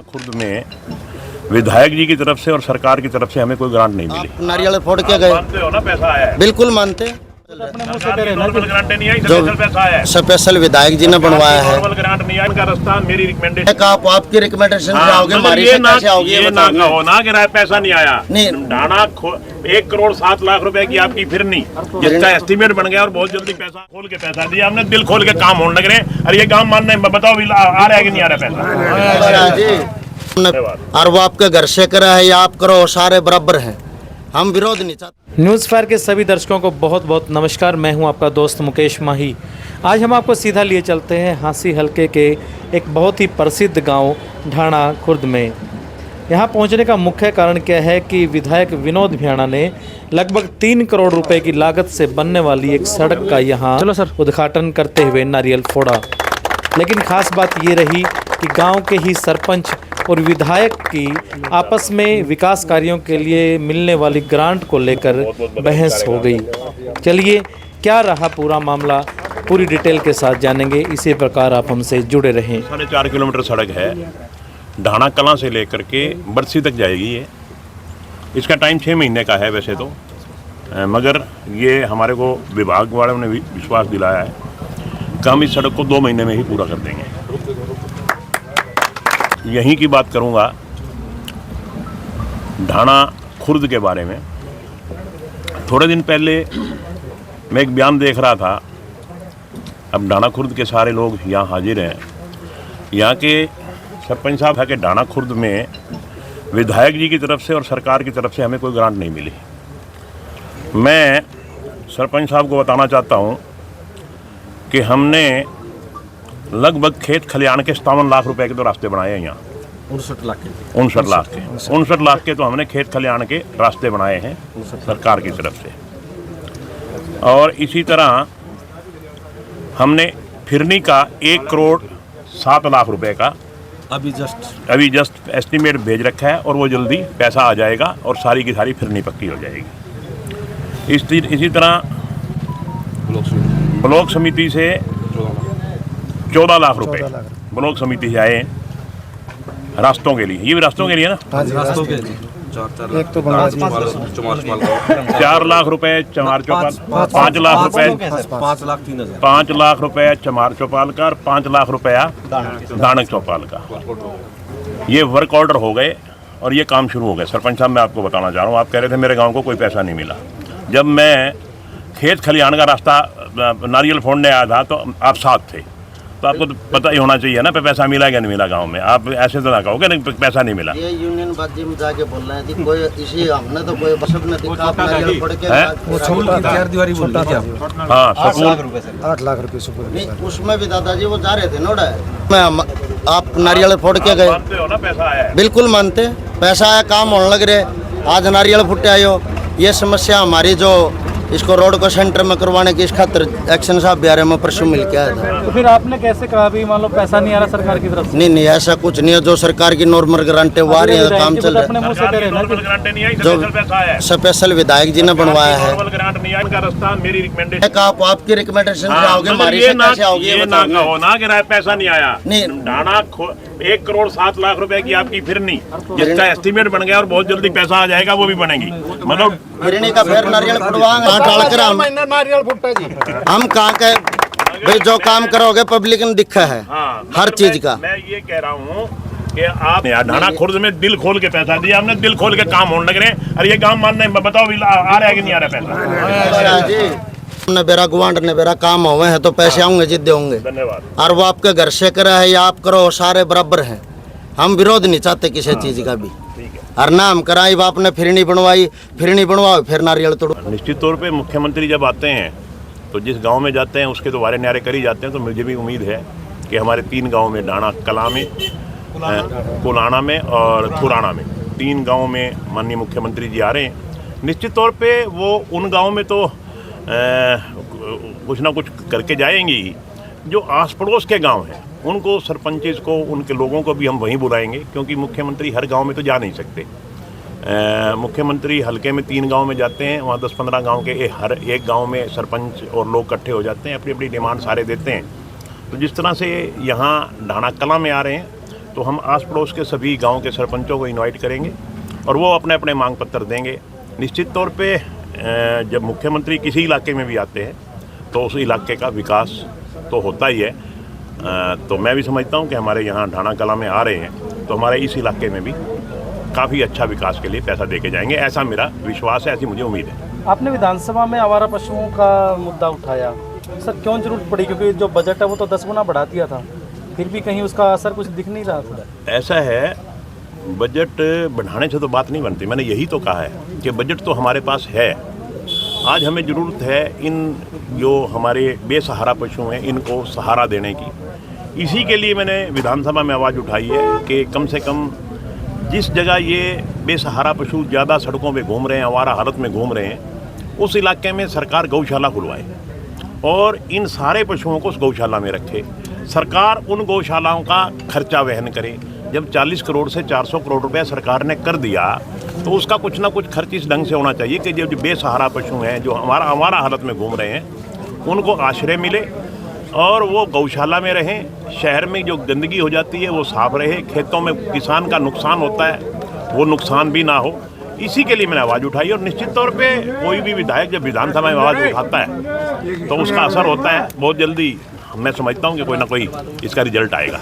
ढाणा खुर्द में विधायक जी की तरफ से और सरकार की तरफ से हमें कोई ग्रांट नहीं मिली। नारियल फोड़ के गए, मानते हो ना पैसा आया है? बिल्कुल मानते हैं। अपने मुंह से कह रहे हैं ना कि ग्रांट नहीं आई, स्पेशल पैसा आया है। स्पेशल विधायक जी ने बनवाया है। नॉर्मल ग्रांट नहीं आया, इनका रास्ता मेरी रिकमेंडेशन। आप आपकी रिकमेंडेशन से आओगे, मगर हमारी ये से ना कैसे आओगे? ये ना कहो ना कि पैसा नहीं आया। नहीं। ढाणा 1,07,00,000 रुपए की आपकी फिरनी, जिसका एस्टीमेट बन गया और बहुत जल्दी पैसा खोल के पैसा दिया हमने। दिल खोल के काम होने लग रहे हैं। अरे ये काम मानने बताओ आ रहा है कि नहीं आ रहा पैसा? और वो आपके घर से करा है या आप करो, सारे बराबर हैं, हम विरोध नहीं चाहते। न्यूज़ फायर के सभी दर्शकों को बहुत बहुत नमस्कार। मैं हूं आपका दोस्त मुकेश माही। आज हम आपको सीधा लिए चलते हैं हांसी हलके के एक बहुत ही प्रसिद्ध गांव ढाणा खुर्द में। यहां पहुंचने का मुख्य कारण क्या है कि विधायक विनोद भ्याणा ने लगभग 3 करोड़ रुपए की लागत से बनने वाली एक सड़क का यहां उद्घाटन करते हुए नारियल फोड़ा। लेकिन खास बात ये रही कि गांव के ही सरपंच और विधायक की आपस में विकास कार्यों के लिए मिलने वाली ग्रांट को लेकर बहस हो गई। चलिए क्या रहा पूरा मामला, पूरी डिटेल के साथ जानेंगे। इसी प्रकार आप हमसे जुड़े रहें। 4.5 किलोमीटर सड़क है, ढाणा कलां से लेकर के बरसी तक जाएगी ये। इसका टाइम 6 महीने का है वैसे तो, मगर ये हमारे को विभाग वालों ने विश्वास दिलाया है कि हम इस सड़क को 2 महीने में ही पूरा कर देंगे। यहीं की बात करूंगा ढाणा खुर्द के बारे में। थोड़े दिन पहले मैं एक बयान देख रहा था। अब ढाणा खुर्द के सारे लोग यहाँ हाजिर हैं। यहाँ के सरपंच साहब है कि ढाणा खुर्द में विधायक जी की तरफ से और सरकार की तरफ से हमें कोई ग्रांट नहीं मिली। मैं सरपंच साहब को बताना चाहता हूँ कि हमने लगभग खेत खलियान के 57 लाख रुपए के तो रास्ते बनाए हैं यहाँ। 59 लाख के 59 लाख के तो हमने खेत खलियान के रास्ते बनाए हैं सरकार की तरफ से। और इसी तरह हमने फिरनी का 1,07,00,000 रुपए का अभी जस्ट एस्टीमेट भेज रखा है और वो जल्दी पैसा आ जाएगा और सारी की सारी फिरनी पक्की हो जाएगी। इसी तरह ब्लॉक समिति से 14 लाख रुपए ब्लॉक समिति से आए रास्तों के लिए। ये भी रास्तों के लिए ना? हाँ जी, रास्तों के लिए। एक तो 4 लाख रुपए चमार चौपाल, 5 लाख रुपए 5 लाख रुपए चमार चौपाल का और 5 लाख रुपया दानक चौपाल का। ये वर्क ऑर्डर हो गए और ये काम शुरू हो गए। सरपंच साहब मैं आपको बताना चाह रहा हूँ, आप कह रहे थे मेरे गांव को कोई पैसा नहीं मिला। जब मैं खेत खलियान का रास्ता नारियल फोड़ने आया था तो आप साथ थे, तो आपको तो पता ही होना चाहिए ना पैसा मिला या नहीं मिला गांव में। आप ऐसे तो ना कहोगे नहीं पैसा नहीं मिला। ये यूनियन बाजी में जाके बोल रहे हैं कि कोई इसी हमने तो कोई बसब ने दिखा अपना नारियल फोड़ के वो स्कूल की 4 दीवारी बोल रही थी। हाँ, 8 लाख रुपए नहीं, उसमें भी दादाजी वो जा रहे थे नोड़ा। मैं आप नारियल फोड़ के गए, मानते हो ना पैसा आया है? बिल्कुल मानते हैं, पैसा आया, काम होने लग रहे। आज नारियल फुटे आयो, ये समस्या हमारी जो इसको रोड को सेंटर में करवाने की इस खातिर एक्शन साहब बिहार में परसों मिल के आया था। तो फिर आपने कैसे कहा भी मान लो पैसा नहीं आ रहा सरकार की तरफ से? नहीं, ऐसा कुछ नहीं है। जो सरकार की नॉर्मल ग्रांटें वो आ रही है, काम चल रहा है। जो स्पेशल विधायक जी ने बनवाया है। रास्ता मेरी रिकमेंडेशन। आप आपकी रिकमेंडेशन से आओगे, हमारी से कैसे आओगे? ये ना कहो ना कि पैसा नहीं आया। नहीं। ढाणा 1,07,00,000 रुपए की आपकी फिरनी, जिसका एस्टीमेट बन गया और बहुत जल्दी पैसा आ जाएगा, वो भी बनेगी। मतलब फिरनी का फिर नारियल फुटवाएंगे डालकर हम कहाँ के भाई, जो काम करोगे पब्लिक ने दिखा है। हाँ, हर चीज का। मैं ये कह रहा हूँ कि आप ढाणा खुर्द में दिल खोल के पैसा दिया हमने, दिल खोल के काम होने लग रहे हैं। अरे ये काम मानने बताओ आ रहा है कि नहीं आ रहा पैसा? हमने बेरा गुवांड ने बेरा काम हुए हैं तो पैसे आऊंगे, जिद्दे होंगे। धन्यवाद। और वो आपके घर से करा है या आप करो, सारे बराबर हैं, हम विरोध नहीं चाहते किसी चीज का भी। और ना हम कराई, आपने फिरनी बनवाओ फिर नारियल तोड़ो। निश्चित तौर पे मुख्यमंत्री जब आते हैं तो जिस गांव में जाते हैं उसके तो वारे न्यारे कर ही जाते हैं। तो मुझे भी उम्मीद है कि हमारे 3 गांव में, ढाणा कलां में, कुलाणा में और थुराणा में, 3 गांव में माननीय मुख्यमंत्री जी आ रहे हैं। निश्चित तौर पे वो उन गाँव में तो कुछ ना कुछ करके जाएंगे ही। जो आस पड़ोस के गाँव हैं उनको, सरपंचेस को, उनके लोगों को भी हम वहीं बुलाएंगे, क्योंकि मुख्यमंत्री हर गांव में तो जा नहीं सकते। मुख्यमंत्री हल्के में 3 गांव में जाते हैं, वहाँ 10-15 गांव के हर एक गांव में सरपंच और लोग इकट्ठे हो जाते हैं, अपनी अपनी डिमांड सारे देते हैं। तो जिस तरह से यहाँ ढाणा कलां में आ रहे हैं, तो हम आस पड़ोस के सभी गांव के सरपंचों को इनवाइट करेंगे और वो अपने अपने मांग पत्र देंगे। निश्चित तौर पे जब मुख्यमंत्री किसी इलाके में भी आते हैं तो उस इलाके का विकास तो होता ही है। तो मैं भी समझता हूं कि हमारे यहाँ ढाणा कला में आ रहे हैं तो हमारे इस इलाके में भी काफ़ी अच्छा विकास के लिए पैसा दे के जाएंगे, ऐसा मेरा विश्वास है, ऐसी मुझे उम्मीद है। आपने विधानसभा में आवारा पशुओं का मुद्दा उठाया, सर क्यों जरूरत पड़ी? क्योंकि जो बजट है वो तो 10 गुना बढ़ा दिया था, फिर भी कहीं उसका असर कुछ दिख नहीं रहा था। ऐसा है, बजट बढ़ाने से तो बात नहीं बनती। मैंने यही तो कहा है कि बजट तो हमारे पास है। आज हमें ज़रूरत है इन जो हमारे बेसहारा पशु हैं इनको सहारा देने की। इसी के लिए मैंने विधानसभा में आवाज़ उठाई है कि कम से कम जिस जगह ये बेसहारा पशु ज़्यादा सड़कों पे घूम रहे हैं, आवारा हालत में घूम रहे हैं, उस इलाके में सरकार गौशाला खुलवाए और इन सारे पशुओं को उस गौशाला में रखे। सरकार उन गौशालाओं का खर्चा वहन करे। जब 40 करोड़ से 400 करोड़ रुपए सरकार ने कर दिया तो उसका कुछ ना कुछ खर्च इस ढंग से होना चाहिए कि जो बेसहारा पशु हैं, जो हमारा हालत में घूम रहे हैं, उनको आश्रय मिले और वो गौशाला में रहें। शहर में जो गंदगी हो जाती है वो साफ रहे, खेतों में किसान का नुकसान होता है वो नुकसान भी ना हो। इसी के लिए मैंने आवाज़ उठाई और निश्चित तौर पे कोई भी विधायक जब विधानसभा में आवाज़ उठाता है तो उसका असर होता है। बहुत जल्दी मैं समझता हूँ कि कोई ना कोई इसका रिजल्ट आएगा।